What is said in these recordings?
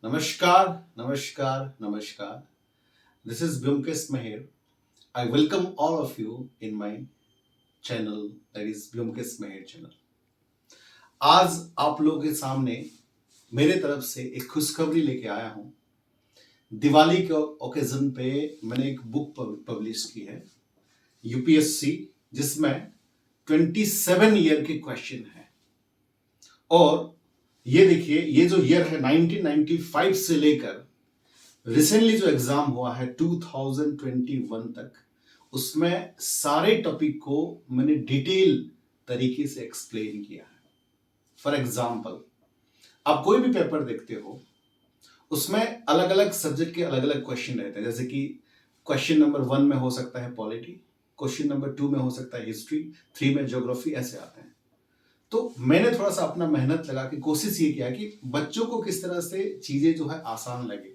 Namaskar, namaskar, namaskar. This is Vyomkesh Meher. I welcome all of you in my channel, that is Vyomkesh Meher channel. आज आप लोगों के सामने मेरे तरफ से एक खुशखबरी लेके आया हूं। दिवाली के ओकेजन पे मैंने एक बुक पब्लिश की है यूपीएससी, जिसमें 27 ईयर के क्वेश्चन है। और ये देखिए, ये जो ईयर है 1995 से लेकर रिसेंटली जो एग्जाम हुआ है 2021 तक, उसमें सारे टॉपिक को मैंने डिटेल तरीके से एक्सप्लेन किया है। फॉर एग्जाम्पल, आप कोई भी पेपर देखते हो उसमें अलग अलग सब्जेक्ट के अलग अलग क्वेश्चन रहते हैं। जैसे कि क्वेश्चन नंबर 1 में हो सकता है पॉलिटी, क्वेश्चन नंबर 2 में हो सकता है हिस्ट्री, 3 में ज्योग्राफी, ऐसे आते हैं। तो मैंने थोड़ा सा अपना मेहनत लगा के कोशिश ये किया कि बच्चों को किस तरह से चीजें जो है आसान लगे,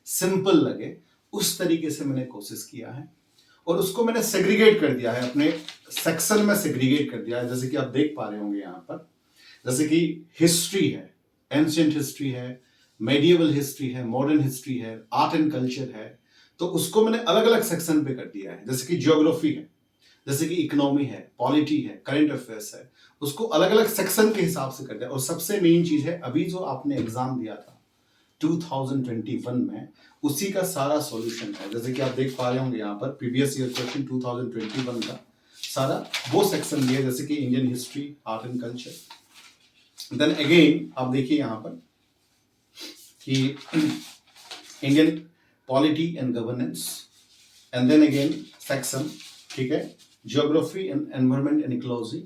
सिंपल लगे, उस तरीके से मैंने कोशिश किया है। और उसको मैंने सेग्रीगेट कर दिया है, अपने सेक्शन में सेग्रीगेट कर दिया है। जैसे कि आप देख पा रहे होंगे यहाँ पर, जैसे कि हिस्ट्री है, एंशिएंट हिस्ट्री है, मेडिएवल हिस्ट्री है, मॉडर्न हिस्ट्री है, आर्ट एंड कल्चर है, तो उसको मैंने अलग अलग सेक्शन पे कर दिया है। जैसे कि ज्योग्राफी है, जैसे कि इकोनॉमी है, पॉलिटी है, करंट अफेयर्स है, उसको अलग अलग सेक्शन के हिसाब से कर दिया। और सबसे मेन चीज है, अभी जो आपने एग्जाम दिया था 2021 में, उसी का सारा सॉल्यूशन है। जैसे कि आप देख पा रहे होंगे यहाँ पर प्रीवियस ईयर क्वेश्चन 2021 का सारा वो सेक्शन दिया, जैसे कि Indian history, art and culture. Then again आप देखिए यहाँ पर कि Indian polity and governance, and then again section, ठीक है, geography and environment and ecology,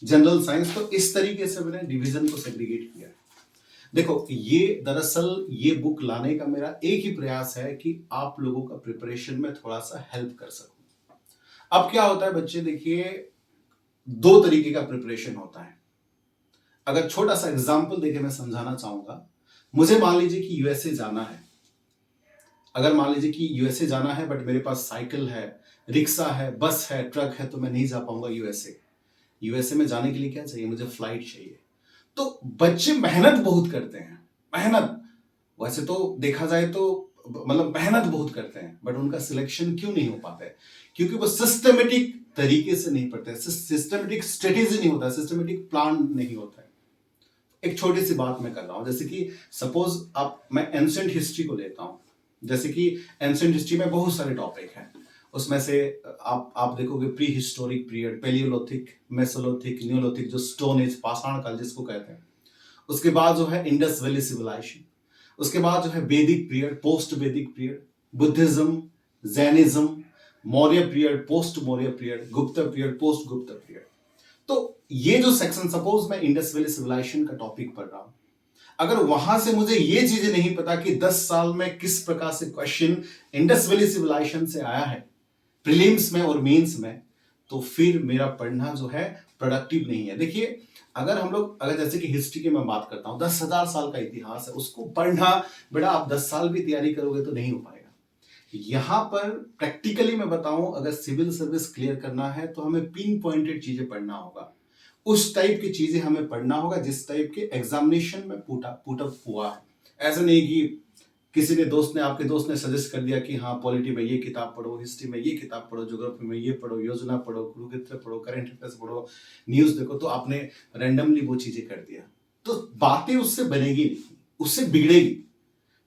general science. तो इस तरीके से मैंने डिवीजन को सेग्रीगेट किया है। देखो, ये दरअसल ये बुक लाने का मेरा एक ही प्रयास है कि आप लोगों का प्रिपरेशन में थोड़ा सा हेल्प कर सकूं। अब क्या होता है बच्चे, देखिए, 2 तरीके का प्रिपरेशन होता है। अगर छोटा सा एग्जांपल देके मैं समझाना चाहूंगा, मुझे मान लीजिए कि यूएसए जाना है। अगर मान लीजिए कि यूएसए जाना है, बट मेरे पास साइकिल है, रिक्शा है, बस है, ट्रक है, तो मैं नहीं जा पाऊंगा यूएसए। यूएसए में जाने के लिए क्या चाहिए, मुझे फ्लाइट चाहिए। तो बच्चे मेहनत बहुत करते हैं, मेहनत, वैसे तो देखा जाए तो मतलब मेहनत बहुत करते हैं, बट उनका सिलेक्शन क्यों नहीं हो पाता है? क्योंकि वो सिस्टमेटिक तरीके से नहीं पढ़ते हैं, सिस्टमेटिक स्ट्रेटेजी नहीं होता है, सिस्टमेटिक प्लान नहीं होता है। एक छोटी सी बात मैं कर रहा हूं, जैसे कि सपोज मैं एंशिएंट हिस्ट्री को लेता हूं। जैसे कि एंशिएंट हिस्ट्री में बहुत सारे टॉपिक हैं, उसमें से आप देखोगे prehistoric period, palaeolithic, mesolithic, neolithic, जो स्टोन एज, पाषाण काल जिसको कहते हैं। उसके बाद जो है इंडस वैली सिविलाइजेशन, उसके बाद जो है वैदिक पीरियड, पोस्ट वैदिक period, Buddhism, Jainism, Maurya period, post Maurya period, गुप्त पीरियड, पोस्ट गुप्त पीरियड। तो ये जो सेक्शन, सपोज मैं इंडस वैली सिविलाइजेशन का टॉपिक पढ़ रहा हूं, अगर वहां से मुझे ये चीजें नहीं पता कि 10 साल में किस प्रकार से क्वेश्चन इंडस वैली सिविलाइजेशन से आया है प्रीलिम्स में और मेंस में, तो फिर मेरा पढ़ना जो है प्रोडक्टिव नहीं है। देखिए, अगर जैसे कि हिस्ट्री की मैं बात करता हूं, 10,000 साल का इतिहास है, उसको पढ़ना, बेटा आप 10 साल भी तैयारी करोगे तो नहीं हो पाएगा। यहां पर प्रैक्टिकली मैं बताऊं, अगर सिविल सर्विस क्लियर करना है तो हमें पिन पॉइंटेड चीजें पढ़ना होगा, उस टाइप की चीजें हमें पढ़ना होगा जिस टाइप के एग्जामिनेशन में पुट अप हुआ है। ऐसा नहीं कि किसी ने आपके दोस्त ने सजेस्ट कर दिया कि हाँ पॉलिटी में ये किताब पढ़ो, हिस्ट्री में ये किताब पढ़ो, ज्योग्राफी में ये पढ़ो, योजना पढ़ो, कुरुक्षेत्र पढ़ो, करंट अफेयर्स पढ़ो, न्यूज देखो, तो आपने रैंडमली वो चीजें कर दिया, तो बातें उससे बनेगी नहीं, उससे बिगड़ेगी।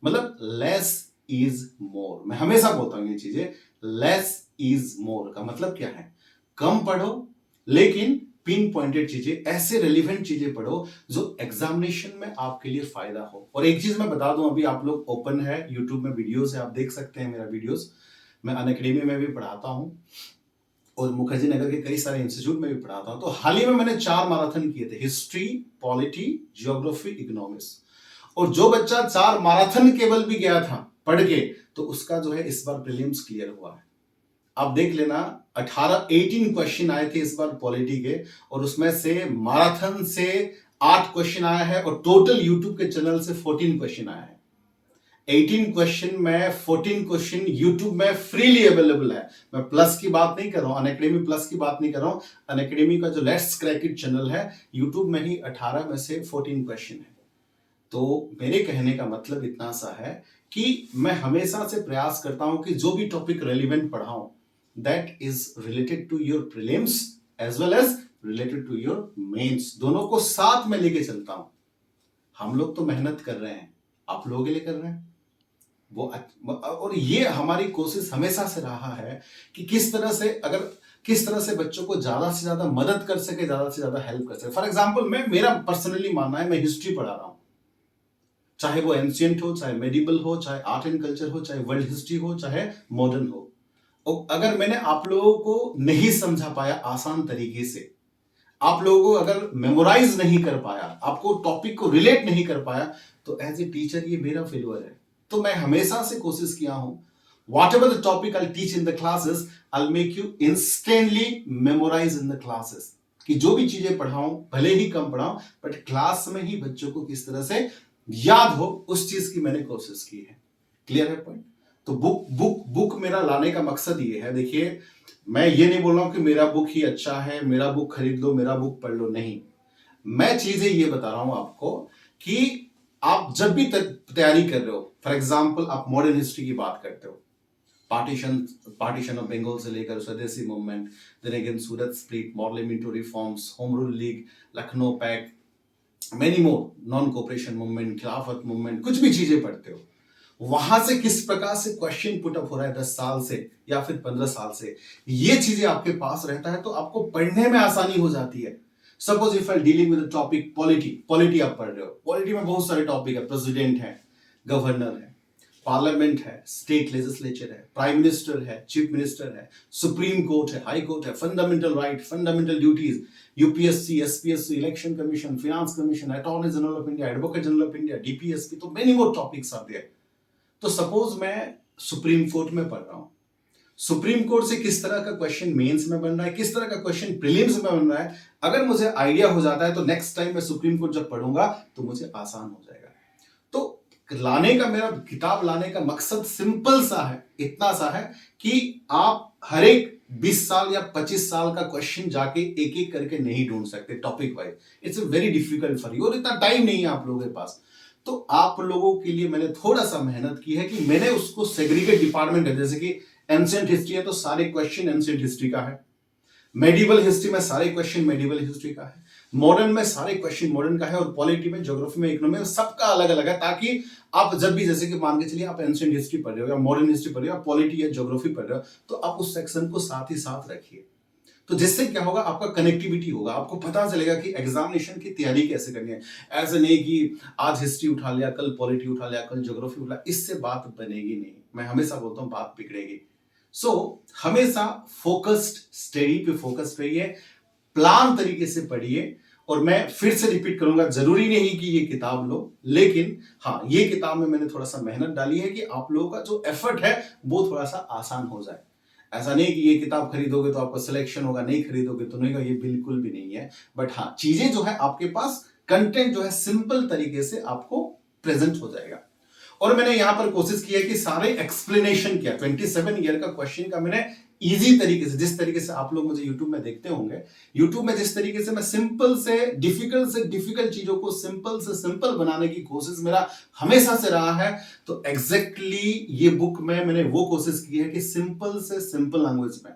मतलब लेस इज मोर, मैं हमेशा बोलता हूं ये चीजें, लेस इज मोर का मतलब क्या है, कम पढ़ो लेकिन पिन पॉइंटेड चीजें, ऐसे रेलिवेंट चीजें पढ़ो जो एग्जामिनेशन में आपके लिए फायदा हो। और एक चीज मैं बता दूं, अभी आप लोग ओपन है, यूट्यूब में वीडियोस है, आप देख सकते हैं मेरा वीडियोस। मैं अनअकैडमी में भी पढ़ाता हूं और मुखर्जी नगर के कई सारे इंस्टीट्यूट में भी पढ़ाता हूं। तो हाल ही में मैंने 4 मैराथन किए थे, हिस्ट्री, पॉलिटी, ज्योग्राफी, इकोनॉमिक्स। और जो बच्चा 4 मैराथन केवल भी गया था पढ़ के, तो उसका जो है इस बार प्रीलिम्स क्लियर हुआ है। आप देख लेना, 18 क्वेश्चन आए थे इस बार पॉलिटी के, और उसमें से मैराथन से 8 क्वेश्चन आया है, और टोटल यूट्यूब के चैनल से 14 क्वेश्चन आया है। 18 क्वेश्चन में 14 क्वेश्चन यूट्यूब में फ्रीली अवेलेबल है। मैं प्लस की बात नहीं कर रहा हूं, अनअकैडमी प्लस की बात नहीं कर रहा हूं। अनअकैडमी का जो लेट्स क्रैक इट चैनल है, यूट्यूब में ही 18 में से 14 क्वेश्चन है। तो मेरे कहने का मतलब इतना सा है कि मैं हमेशा से प्रयास करता हूं कि जो भी टॉपिक रेलिवेंट पढ़ाऊं that is related to your prelims as well as related to your mains, दोनों को साथ में लेके चलता हूं। हम लोग तो मेहनत कर रहे हैं, आप लोगों के लिए कर रहे हैं वो और ये हमारी कोशिश हमेशा से रहा है कि किस तरह से बच्चों को ज्यादा से ज्यादा मदद कर सके, ज्यादा से ज्यादा हेल्प कर सके। फॉर एग्जांपल मेरा पर्सनली मानना है, मैं हिस्ट्री पढ़ा रहा हूं, चाहे वो एंशिएंट हो, चाहे मेडिवल हो, चाहे आर्ट एंड कल्चर हो, चाहे वर्ल्ड हिस्ट्री हो, चाहे मॉडर्न हो। और अगर मैंने आप लोगों को नहीं समझा पाया आसान तरीके से, आप लोगों को अगर मेमोराइज नहीं कर पाया, आपको टॉपिक को रिलेट नहीं कर पाया, तो एज ए टीचर ये मेरा फेलियर है। तो मैं हमेशा से कोशिश किया हूं, whatever the topic I'll teach in the classes, I'll make you instantly memorize in the classes। कि जो भी चीजें पढ़ाऊं, भले ही कम पढ़ाऊं, बट क्लास में ही बच्चों को किस तरह से याद हो, उस चीज की मैंने कोशिश की है। क्लियर है पॉइंट? तो बुक मेरा लाने का मकसद ये है। देखिए, मैं ये नहीं बोल रहा हूं कि मेरा बुक ही अच्छा है, मेरा बुक खरीद लो, मेरा बुक पढ़ लो, नहीं। मैं चीजें ये बता रहा हूं आपको कि आप जब भी तैयारी कर रहे हो, फॉर एग्जाम्पल आप मॉडर्न हिस्ट्री की बात करते हो, पार्टीशन ऑफ बंगाल से लेकर Swadeshi movement, then again Surat split, parliamentary reforms, home rule league, Lucknow pact, many more, non cooperation movement, Khilafat movement, कुछ भी चीजें पढ़ते हो, वहां से किस प्रकार से क्वेश्चन पुट अप हो रहा है 10 साल से या फिर 15 साल से, ये चीजें आपके पास रहता है तो आपको पढ़ने में आसानी हो जाती है। Suppose if I dealing with topic polity आप पढ़ रहे हो, पॉलिटी में बहुत सारे टॉपिक है, प्रेसिडेंट है, गवर्नर है, पार्लियामेंट है, स्टेट लेजिस्लेचर है, प्राइम मिनिस्टर है, चीफ मिनिस्टर है, सुप्रीम कोर्ट है, हाई कोर्ट है, fundamental right, fundamental duties, UPSC, SPSC, election commission, finance commission, attorney general of India, advocate general of India, DPSP, तो many more topics are there. तो suppose मैं supreme court में पढ़ रहा हूं, supreme court से किस तरह का क्वेश्चन मेंस में बन रहा है, किस तरह का क्वेश्चन प्रीलिम्स में बन रहा है, अगर मुझे आइडिया हो जाता है तो नेक्स्ट टाइम मैं सुप्रीम कोर्ट जब पढ़ूंगा तो मुझे आसान हो जाएगा। तो लाने का, मेरा किताब लाने का मकसद सिंपल सा है, इतना सा है कि आप हर एक 20 साल या 25 साल का क्वेश्चन जाके एक एक करके नहीं ढूंढ सकते topic wise, it's very difficult for you, और इतना टाइम नहीं है आप लोगों के पास। तो आप लोगों के लिए मैंने थोड़ा सा मेहनत की है कि मैंने उसको सेग्रीगेट डिपार्टमेंट है, जैसे कि एंशिएंट हिस्ट्री है तो सारे क्वेश्चन एंशिएंट हिस्ट्री का है, मेडिवल हिस्ट्री में सारे क्वेश्चन मेडिवल हिस्ट्री का है, मॉडर्न में सारे क्वेश्चन मॉडर्न का है, और पॉलिटी में, ज्योग्राफी में, इकोनॉमी में सबका अलग अलग है, ताकि आप जब भी, जैसे कि मान के चलिए आप एंशिएंट हिस्ट्री पढ़ रहे हो या मॉडर्न हिस्ट्री पढ़ रहे हो या पॉलिटी या ज्योग्राफी पढ़ रहे हो, तो आप उस सेक्शन को साथ ही साथ रखिए। तो जिससे क्या होगा, आपका कनेक्टिविटी होगा, आपको पता चलेगा कि एग्जामिनेशन की तैयारी कैसे करनी है। ऐसे नहीं कि आज हिस्ट्री उठा लिया, कल पॉलिटी उठा लिया, कल ज्योग्राफी उठा लिया, इससे बात बनेगी नहीं। मैं हमेशा बोलता हूं बात बिगड़ेगी। सो हमेशा फोकस्ड, स्टडी पे फोकस्ड रहिए, प्लान तरीके से पढ़िए। और मैं फिर से रिपीट करूंगा, जरूरी नहीं कि ये किताब लो, लेकिन हाँ, ये किताब में मैंने थोड़ा सा मेहनत डाली है कि आप लोगों का जो एफर्ट है वो थोड़ा सा आसान हो जाए। ऐसा नहीं कि ये किताब खरीदोगे तो आपका सिलेक्शन होगा, नहीं खरीदोगे तो नहीं होगा, ये बिल्कुल भी नहीं है। बट हाँ, चीजें जो है आपके पास, कंटेंट जो है सिंपल तरीके से आपको प्रेजेंट हो जाएगा। और मैंने यहां पर कोशिश की है कि सारे एक्सप्लेनेशन किया, 27 ईयर का क्वेश्चन का मैंने इजी तरीके से, जिस तरीके से आप लोग मुझे यूट्यूब में देखते होंगे, यूट्यूब में जिस तरीके से मैं सिंपल से डिफिकल्ट चीजों को सिंपल से सिंपल बनाने की कोशिश मेरा हमेशा से रहा है, तो एग्जैक्टली ये बुक में मैंने वो कोशिश की है कि सिंपल से सिंपल लैंग्वेज में,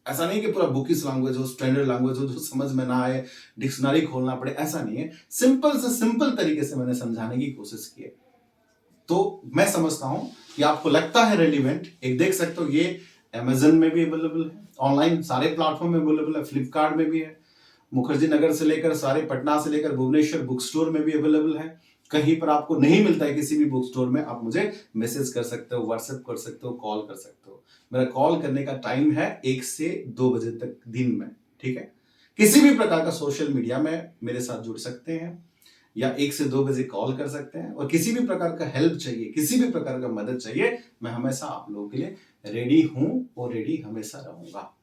ऐसा नहीं कि पूरा बुकिश लैंग्वेज हो, स्टैंडर्ड लैंग्वेज हो जो समझ में ना आए, डिक्शनरी खोलना पड़े, ऐसा नहीं है। सिंपल से सिंपल तरीके से मैंने समझाने की कोशिश की है। तो मैं समझता हूं कि आपको लगता है रेलिवेंट। एक देख सकते हो, ये अमेजन में भी अवेलेबल है, ऑनलाइन सारे प्लेटफॉर्म में अवेलेबल है, फ्लिपकार्ट में भी है, मुखर्जी नगर से लेकर सारे पटना से लेकर भुवनेश्वर बुक स्टोर में भी अवेलेबल है। कहीं पर आपको नहीं मिलता है किसी भी बुक स्टोर में, आप मुझे मैसेज कर सकते हो, व्हाट्सएप कर सकते हो, कॉल कर सकते हो। मेरा कॉल करने का टाइम है 1 से 2 बजे तक दिन में, ठीक है। किसी भी प्रकार का सोशल मीडिया में मेरे साथ जुड़ सकते हैं या 1 से 2 बजे कॉल कर सकते हैं, और किसी भी प्रकार का हेल्प चाहिए, किसी भी प्रकार का मदद चाहिए, मैं हमेशा आप लोगों के लिए रेडी हूं और रेडी हमेशा रहूंगा।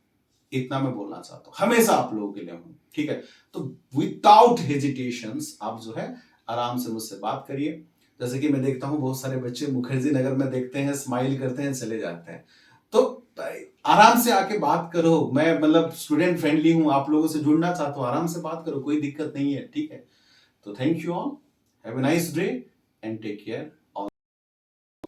इतना मैं बोलना चाहता हूं, हमेशा आप लोगों के लिए हूं, ठीक है। तो विदाउट हेजिटेशंस आप जो है आराम से मुझसे बात करिए। जैसे कि मैं देखता हूं बहुत सारे बच्चे मुखर्जी नगर में देखते हैं, स्माइल करते हैं, चले जाते हैं। तो आराम से आके बात करो, मैं मतलब स्टूडेंट फ्रेंडली हूं, आप लोगों से जुड़ना चाहता हूं, आराम से बात करो, कोई दिक्कत नहीं है, ठीक है। तो thank you all, have a nice day, and take care.